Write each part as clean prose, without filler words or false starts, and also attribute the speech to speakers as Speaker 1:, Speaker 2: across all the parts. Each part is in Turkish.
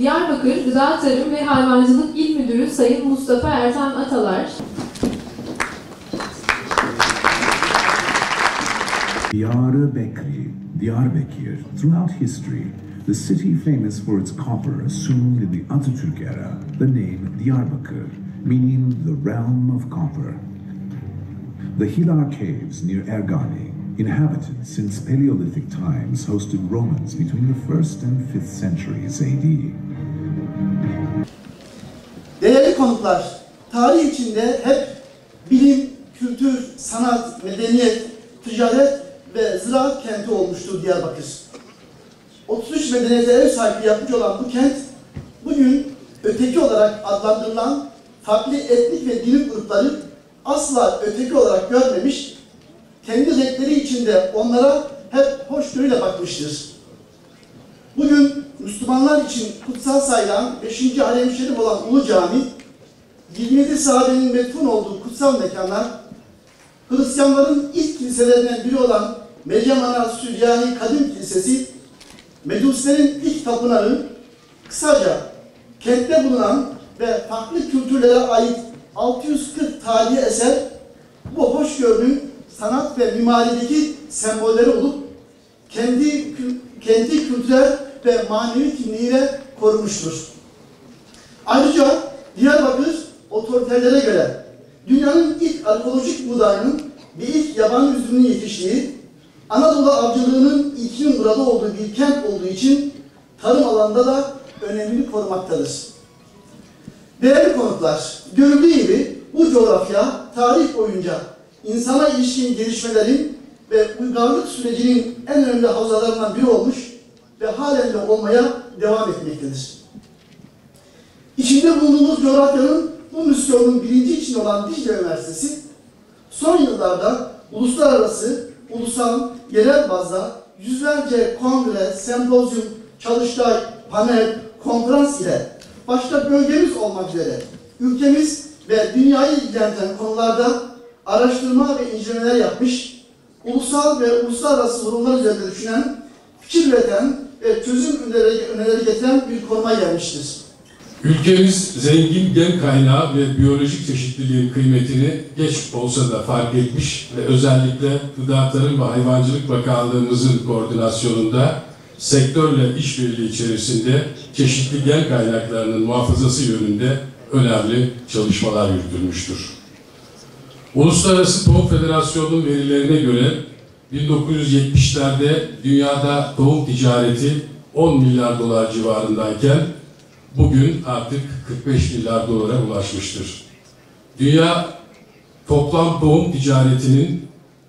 Speaker 1: Diyarbakır Gıda Tarım ve Hayvancılık İl Müdürü Sayın Mustafa Ertan Atalar.
Speaker 2: Diyarbakır, Diyarbakır, throughout history, the city famous for its copper assumed in the Atatürk era the name Diyarbakır, meaning the realm of copper. The Hilar Caves near Ergani, inhabited since Paleolithic times, hosted Romans between the 1st and 5th centuries AD.
Speaker 3: Değerli konuklar, tarih içinde hep bilim, kültür, sanat, medeniyet, ticaret ve ziraat kenti olmuştur Diyarbakır. 33 medeniyete ev sahipliği yapmış olan bu kent, bugün öteki olarak adlandırılan farklı etnik ve din grupları asla öteki olarak görmemiş, kendi renkleri içinde onlara hep hoşgörüyle bakmıştır. Bugün Müslümanlar için kutsal sayılan 5. Harem-i Şerif olan Ulu Cami, 27 sahabenin metfun olduğu kutsal mekanlar, Hristiyanların ilk kiliselerinden biri olan Meryem Ana Süryani Kadim Kilisesi, Mecusilerin ilk tapınağı, kısaca kentte bulunan ve farklı kültürlere ait 640 tarihi eser, bu hoşgörünün sanat ve mimarideki sembolleri olup, kendi kültürel ve manevi kimliğiyle korunmuştur. Ayrıca Diyarbakır, otoriterlere göre dünyanın ilk arkeolojik buğdayının ve ilk yaban üzümünün yetiştiği, Anadolu avcılığının ilkinin burada olduğu bir kent olduğu için tarım alanında da önemini korumaktadır. Değerli konuklar, görüldüğü gibi bu coğrafya tarih boyunca insana ilişkin gelişmelerin ve uygarlık sürecinin en önemli havzalarından biri olmuş ve halen de olmaya devam etmektedir. İçinde bulunduğumuz coğrafyanın bu misyonun bilinci içinde olan Dicle Üniversitesi, son yıllarda uluslararası, ulusal, yerel bazda yüzlerce kongre, sempozyum, çalıştay, panel, konferans ile başta bölgemiz olmak üzere ülkemiz ve dünyayı ilgilendiren konularda araştırma ve incelemeler yapmış, ulusal ve uluslararası sorunlar üzerinde düşünen, fikir üreten ve çözüm önerileri getiren bir konuma gelmiştir.
Speaker 4: Ülkemiz zengin gen kaynağı ve biyolojik çeşitliliğin kıymetini geç olsa da fark etmiş ve özellikle Gıda Tarım ve Hayvancılık Bakanlığımızın koordinasyonunda sektörle işbirliği içerisinde çeşitli gen kaynaklarının muhafazası yönünde önemli çalışmalar yürütülmüştür. Uluslararası Tohum Federasyonu'nun verilerine göre 1970'lerde dünyada tohum ticareti 10 milyar dolar civarındayken bugün artık 45 milyar dolara ulaşmıştır. Dünya toplam tohum ticaretinin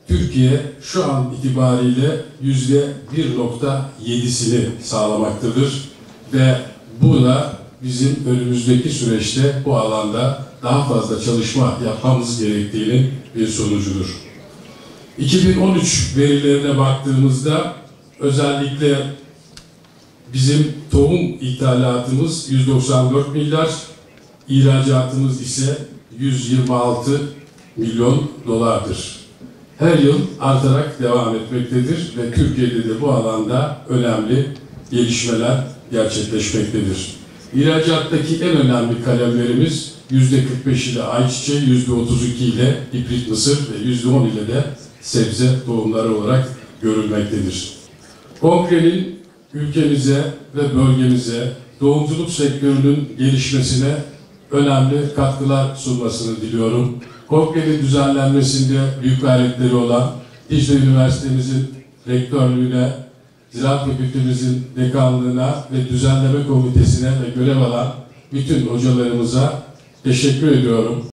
Speaker 4: Türkiye şu an itibariyle %1.7'sini sağlamaktadır ve buna bizim önümüzdeki süreçte bu alanda daha fazla çalışma yapmamız gerektiğinin bir sonucudur. 2013 verilerine baktığımızda özellikle bizim tohum ithalatımız 194 milyar, ihracatımız ise 126 milyon dolardır. Her yıl artarak devam etmektedir ve Türkiye'de de bu alanda önemli gelişmeler gerçekleşmektedir. İhracattaki en önemli kalemlerimiz %45 ile ayçiçeği, %32 ile hibrit mısır ve %10 ile de sebze tohumları olarak görülmektedir. Kongrenin ülkemize ve bölgemize tohumculuk sektörünün gelişmesine önemli katkılar sunmasını diliyorum. Kongrenin düzenlenmesinde büyük gayretleri olan Dicle Üniversitemizin rektörlüğüne, Ziraat Fakültemizin dekanlığına ve düzenleme komitesine ve görev alan bütün hocalarımıza teşekkür ediyorum.